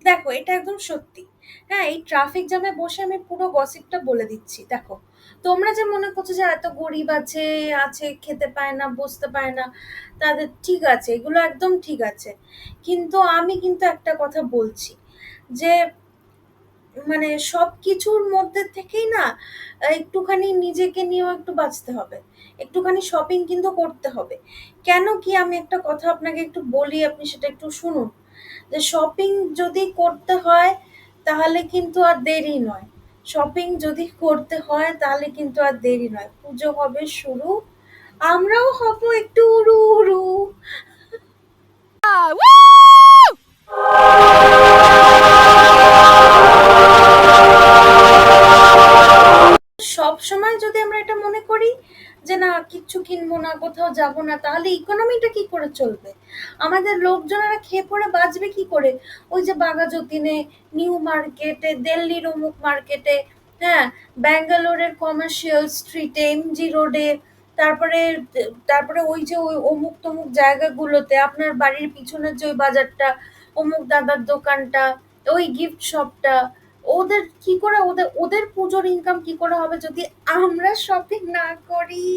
দেখো এটা একদম সত্যি। হ্যাঁ, এই ট্রাফিক জ্যামে বসে আমি পুরো গসিপটা বলে দিচ্ছি। দেখো, তোমরা যে মনে করছো যে এত গরিব আছে, খেতে পায় না, বসতে পায় না, তাদের ঠিক আছে, এগুলো একদম ঠিক আছে। কিন্তু আমি কিন্তু একটা কথা বলছি যে মানে সবকিছুর মধ্যে থেকেই না একটুখানি নিজেকে নিয়েও একটু বাঁচতে হবে। একটুখানি শপিং কিন্তু করতে হবে। কেন কি, আমি একটা কথা আপনাকে একটু বলি, আপনি সেটা একটু শুনুন। যে শপিং যদি করতে হয় তাহলে কিন্তু আর দেরি নয়। শপিং যদি করতে হয় তাহলে কিন্তু আর দেরি নয়। পুজো হবে শুরু, আমরাও হব একটু উড়ু উড়ু। সব সময় যদি আমরা এটা মনে করি যে না কিচ্ছু কিনবো না, কোথাও যাব না, তাহলে ইকোনমিটা কি করে চলবে? আমাদের লোকজনেরা খেয়ে পড়ে বাঁচবে কি করে? ওই যে বাঘাযতীনে, নিউ মার্কেটে, দিল্লির অমুক মার্কেটে, হ্যাঁ, ব্যাঙ্গালোরের কমার্শিয়াল স্ট্রিটে, এমজি রোডে, তারপরে তারপরে ওই যে ওই অমুক তমুক জায়গাগুলোতে, আপনার বাড়ির পিছনের যে ওই বাজারটা, অমুক দাদার দোকানটা, ওই গিফট শপটা, ওদের কি করে, ওদের ওদের পুজোর ইনকাম কি করে হবে যদি আমরা শপিং না করি?